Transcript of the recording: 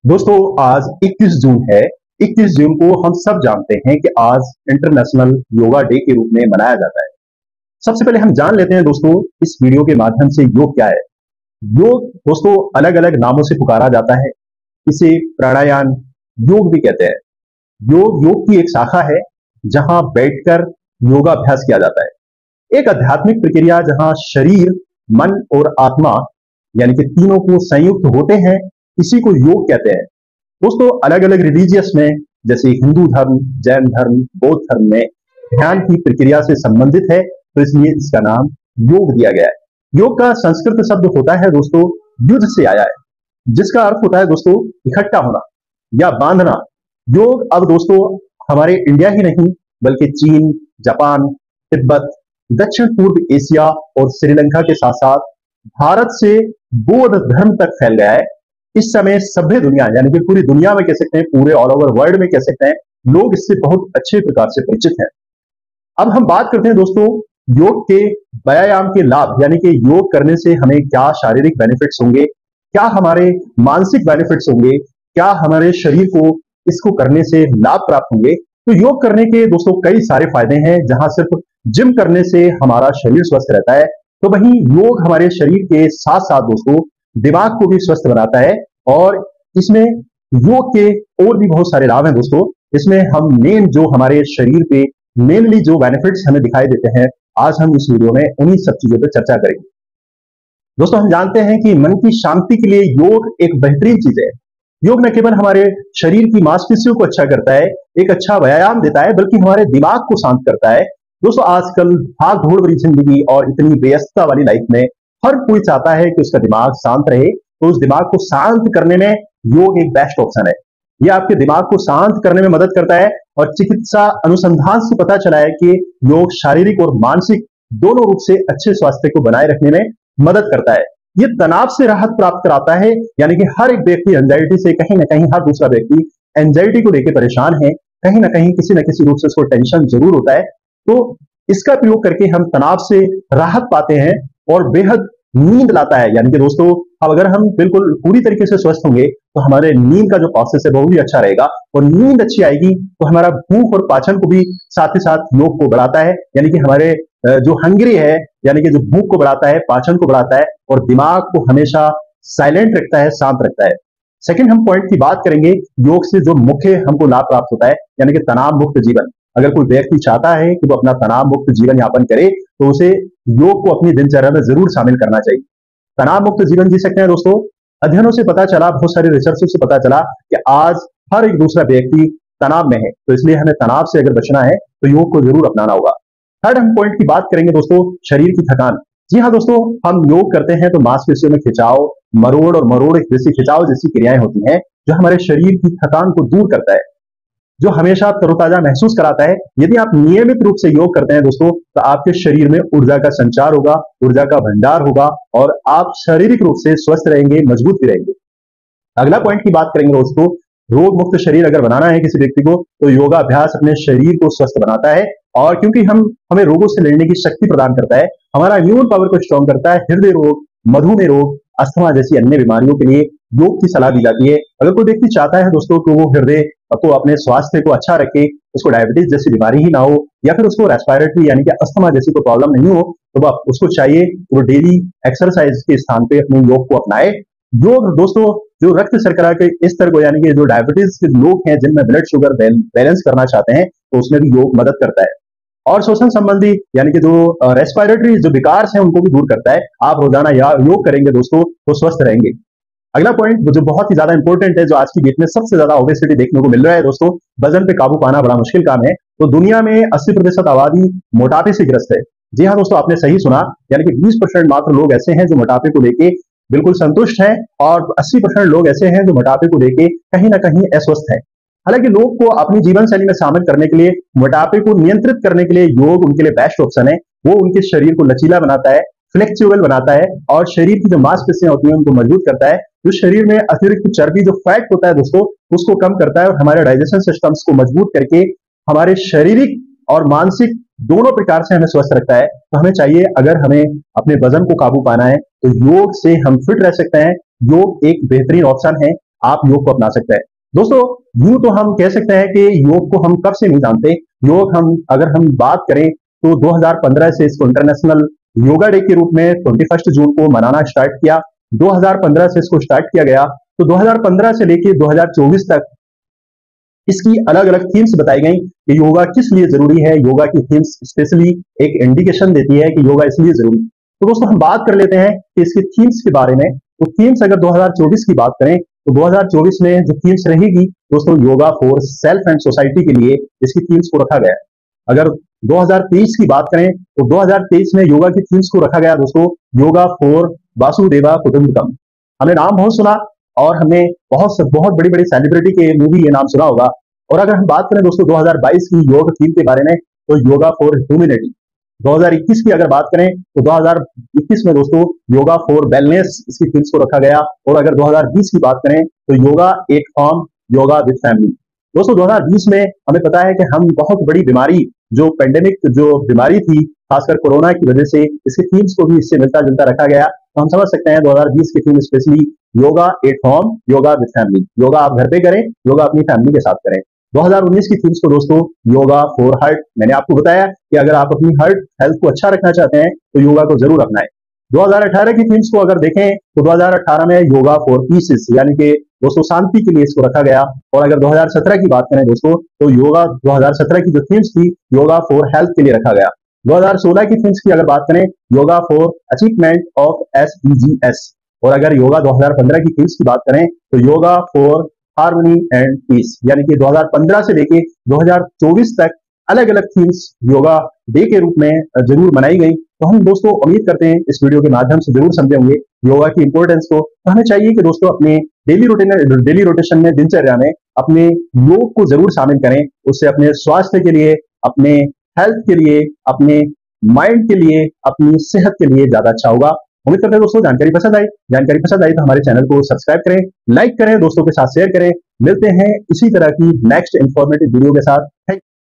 दोस्तों आज 21 जून है। 21 जून को हम सब जानते हैं कि आज इंटरनेशनल योगा डे के रूप में मनाया जाता है। सबसे पहले हम जान लेते हैं दोस्तों इस वीडियो के माध्यम से योग क्या है। योग दोस्तों अलग अलग नामों से पुकारा जाता है। इसे प्राणायाम योग भी कहते हैं। योग की एक शाखा है जहां बैठकर योगाभ्यास किया जाता है। एक आध्यात्मिक प्रक्रिया जहां शरीर, मन और आत्मा यानी कि तीनों को संयुक्त होते हैं, इसी को योग कहते हैं। दोस्तों अलग अलग रिलीजियस में जैसे हिंदू धर्म, जैन धर्म, बौद्ध धर्म में ध्यान की प्रक्रिया से संबंधित है, तो इसलिए इसका नाम योग दिया गया है। योग का संस्कृत शब्द होता है दोस्तों युद्ध से आया है, जिसका अर्थ होता है दोस्तों इकट्ठा होना या बांधना। योग अब दोस्तों हमारे इंडिया ही नहीं बल्कि चीन, जापान, तिब्बत, दक्षिण पूर्व एशिया और श्रीलंका के साथ साथ भारत से बौद्ध धर्म तक फैल गया है। इस समय सभ्य दुनिया यानी कि पूरी दुनिया में कह सकते हैं, पूरे ऑल ओवर वर्ल्ड में कह सकते हैं, लोग इससे बहुत अच्छे प्रकार से परिचित हैं। अब हम बात करते हैं दोस्तों योग के व्यायाम के लाभ, यानी कि योग करने से हमें क्या शारीरिक बेनिफिट्स होंगे, क्या हमारे मानसिक बेनिफिट्स होंगे, क्या हमारे शरीर को इसको करने से लाभ प्राप्त होंगे। तो योग करने के दोस्तों कई सारे फायदे हैं। जहां सिर्फ जिम करने से हमारा शरीर स्वस्थ रहता है, तो वहीं योग हमारे शरीर के साथ साथ दोस्तों दिमाग को भी स्वस्थ बनाता है। और इसमें योग के और भी बहुत सारे लाभ हैं दोस्तों। इसमें हम मेन जो हमारे शरीर पे मेनली जो बेनिफिट्स हमें दिखाई देते हैं, आज हम इस वीडियो में उन्हीं सब चीजों पर चर्चा करेंगे। दोस्तों हम जानते हैं कि मन की शांति के लिए योग एक बेहतरीन चीज है। योग न केवल हमारे शरीर की मांसपेशियों को अच्छा करता है, एक अच्छा व्यायाम देता है, बल्कि हमारे दिमाग को शांत करता है। दोस्तों आजकल भाग दौड़ भरी जिंदगी और इतनी व्यस्तता वाली लाइफ में हर कोई चाहता है कि उसका दिमाग शांत रहे, तो उस दिमाग को शांत करने में योग एक बेस्ट ऑप्शन है। यह आपके दिमाग को शांत करने में मदद करता है और चिकित्सा अनुसंधान से पता चला है कि योग शारीरिक और मानसिक दोनों रूप से अच्छे स्वास्थ्य को बनाए रखने में मदद करता है। ये तनाव से राहत प्राप्त कराता है, यानी कि हर एक व्यक्ति एंजाइटी से कहीं ना कहीं, हर दूसरा व्यक्ति एंजाइटी को लेकर परेशान है, कहीं ना कहीं किसी न किसी रूप से उसको टेंशन जरूर होता है। तो इसका प्रयोग करके हम तनाव से राहत पाते हैं और बेहद नींद लाता है। यानी कि दोस्तों अब अगर हम बिल्कुल पूरी तरीके से स्वस्थ होंगे तो हमारे नींद का जो प्रोसेस है वो भी अच्छा रहेगा, और नींद अच्छी आएगी तो हमारा भूख और पाचन को भी साथ ही साथ योग को बढ़ाता है। यानी कि हमारे जो हंग्री है, यानी कि जो भूख को बढ़ाता है, पाचन को बढ़ाता है और दिमाग को हमेशा साइलेंट रखता है, शांत रखता है। सेकंड हम पॉइंट की बात करेंगे, योग से जो मुख्य हमको लाभ प्राप्त होता है, यानी कि तनाव मुक्त जीवन। अगर कोई व्यक्ति चाहता है कि वो अपना तनाव मुक्त जीवन यापन करे, तो उसे योग को अपनी दिनचर्या में जरूर शामिल करना चाहिए। तनाव मुक्त जीवन जी सकते हैं दोस्तों। अध्ययनों से पता चला, बहुत सारे रिसर्चों से पता चला कि आज हर एक दूसरा व्यक्ति तनाव में है, तो इसलिए हमें तनाव से अगर बचना है तो योग को जरूर अपनाना होगा। थर्ड हम पॉइंट की बात करेंगे दोस्तों, शरीर की थकान। जी हाँ दोस्तों, हम योग करते हैं तो मांसपेशियों में खिंचाव, मरोड़ और मरोड़ जैसी खिंचाव जैसी क्रियाएं होती हैं, जो हमारे शरीर की थकान को दूर करता है, जो हमेशा तरोताजा महसूस कराता है। यदि आप नियमित रूप से योग करते हैं दोस्तों, तो आपके शरीर में ऊर्जा का संचार होगा, ऊर्जा का भंडार होगा और आप शारीरिक रूप से स्वस्थ रहेंगे, मजबूत भी रहेंगे। अगला पॉइंट की बात करेंगे दोस्तों, रोग मुक्त शरीर अगर बनाना है किसी व्यक्ति को, तो योगाभ्यास अपने शरीर को स्वस्थ बनाता है। और क्योंकि हमें रोगों से लड़ने की शक्ति प्रदान करता है, हमारा इम्यून पावर को स्ट्रॉन्ग करता है। हृदय रोग, मधुमेह रोग, अस्थमा जैसी अन्य बीमारियों के लिए योग की सलाह दी जाती है। अगर कोई व्यक्ति चाहता है दोस्तों कि वो हृदय को, अपने स्वास्थ्य को अच्छा रखे, उसको डायबिटीज जैसी बीमारी ही ना हो, या फिर उसको रेस्पिरेटरी यानी कि अस्थमा जैसी कोई प्रॉब्लम नहीं हो, तो उसको चाहिए कि वो डेली एक्सरसाइज के स्थान पे अपने योग को अपनाए। योग दोस्तों जो रक्त शर्करा के स्तर को, यानी कि जो डायबिटीज के लोग हैं जिनमें ब्लड शुगर बैलेंस करना चाहते हैं, तो उसमें भी योग मदद करता है। और श्वसन संबंधी यानी कि जो रेस्पिरेटरी जो विकार हैं उनको भी दूर करता है। आप रोजाना योग करेंगे दोस्तों तो स्वस्थ रहेंगे। अगला पॉइंट जो बहुत ही ज्यादा इंपॉर्टेंट है, जो आज की डेट में सबसे ज्यादा ओबेसिटी देखने को मिल रहा है दोस्तों, वजन पे काबू पाना बड़ा मुश्किल काम है। तो दुनिया में 80% आबादी मोटापे से ग्रस्त है। जी हाँ दोस्तों, आपने सही सुना, यानी कि 20% मात्र लोग ऐसे हैं जो मोटापे को लेके बिल्कुल संतुष्ट हैं, और 80% लोग ऐसे हैं जो मोटापे को लेके कहीं ना कहीं अस्वस्थ हैं। हालांकि लोग को अपनी जीवन शैली में शामिल करने के लिए, मोटापे को नियंत्रित करने के लिए योग उनके लिए बेस्ट ऑप्शन है। वो उनके शरीर को लचीला बनाता है, फ्लेक्सिबल बनाता है, और शरीर की जो मांसपेशियां होती हैं उनको मजबूत करता है। जो शरीर में अतिरिक्त चर्बी, जो फैट होता है दोस्तों, उसको कम करता है और हमारे डाइजेशन सिस्टम्स को मजबूत करके हमारे शारीरिक और मानसिक दोनों प्रकार से हमें स्वस्थ रखता है। तो हमें चाहिए, अगर हमें अपने वजन को काबू पाना है तो योग से हम फिट रह सकते हैं। योग एक बेहतरीन ऑप्शन है। आप योग को अपना सकते हैं। दोस्तों, यूं तो हम कह सकते हैं कि योग को हम कब से नहीं जानते। योग हम अगर हम बात करें तो 2015 से इसको इंटरनेशनल योगा डे के रूप में 21 जून को मनाना स्टार्ट किया। 2015 से इसको स्टार्ट किया गया, तो 2015 से लेकर 2024 तक इसकी अलग अलग थीम्स बताई गई कि योगा किस लिए जरूरी है। योगा की थीम्स स्पेशली एक इंडिकेशन देती है कि योगा इसलिए जरूरी है। तो दोस्तों, हम बात कर लेते हैं कि इसकी थीम्स के बारे में। तो थीम्स अगर 2024 की बात करें तो 2024 में जो थीम्स रहेगी दोस्तों, yoga for self and society के लिए इसकी थीम्स को रखा गया है। अगर 2023 की बात करें तो 2023 में योगा की थीम्स को रखा गया दोस्तों, योगा फॉर वासुदेवा कुटुंबकम। हमने नाम बहुत सुना और हमने बहुत बहुत बड़ी बड़ी सेलिब्रिटी के मूवी ये नाम सुना होगा। और अगर हम बात करें दोस्तों 2022 की योग थीम के बारे में, तो योगा फॉर ह्यूमैनिटी। 2021 की अगर बात करें तो 2021 में दोस्तों योगा फॉर वेलनेस इसकी थीम्स को रखा गया। और अगर 2020 की बात करें तो yoga at home, yoga with family. दोस्तों, 2020 में हमें पता है कि हम बहुत बड़ी बीमारी जो पेंडेमिक जो बीमारी थी खासकर कोरोना की वजह से, इसकी थीम्स को भी इससे मिलता जुलता रखा गया। तो हम समझ सकते हैं 2020 की theme specially yoga at home, yoga with family. Yoga आप घर पे करें, योगा अपनी फैमिली के साथ करें। 2019 की थीम्स को दोस्तों योगा फॉर हार्ट। मैंने आपको बताया कि अगर आप अपनी हार्ट हेल्थ को अच्छा रखना चाहते हैं तो योगा को जरूर अपनाएं। 2018 की थीम्स को अगर देखें तो 2018 में योगा फॉर पीसेस यानी कि दोस्तों शांति के लिए इसको रखा गया। और अगर 2017 की बात करें दोस्तों तो योगा 2017 की जो थीम्स थी योगा फॉर हेल्थ के लिए रखा गया। 2016 की थीम्स की अगर बात करें yoga for achievement of SDGs। और अगर योगा 2015 की थीम्स की बात करें तो yoga for harmony and peace, यानी कि 2015 से लेके 2024 तक अलग अलग थीम्स योगा डे के रूप में जरूर मनाई गई। तो हम दोस्तों उम्मीद करते हैं इस वीडियो के माध्यम से जरूर समझे होंगे योगा की इंपॉर्टेंस को। तो हमें चाहिए कि दोस्तों अपने डेली रोटेशन में, दिनचर्या में अपने योग को जरूर शामिल करें। उससे अपने स्वास्थ्य के लिए, अपने हेल्थ के लिए, अपने माइंड के लिए, अपनी सेहत के लिए ज्यादा अच्छा होगा। उम्मीद करते हैं दोस्तों जानकारी पसंद आई तो हमारे चैनल को सब्सक्राइब करें, लाइक करें, दोस्तों के साथ शेयर करें। मिलते हैं इसी तरह की नेक्स्ट इंफॉर्मेटिव वीडियो के साथ।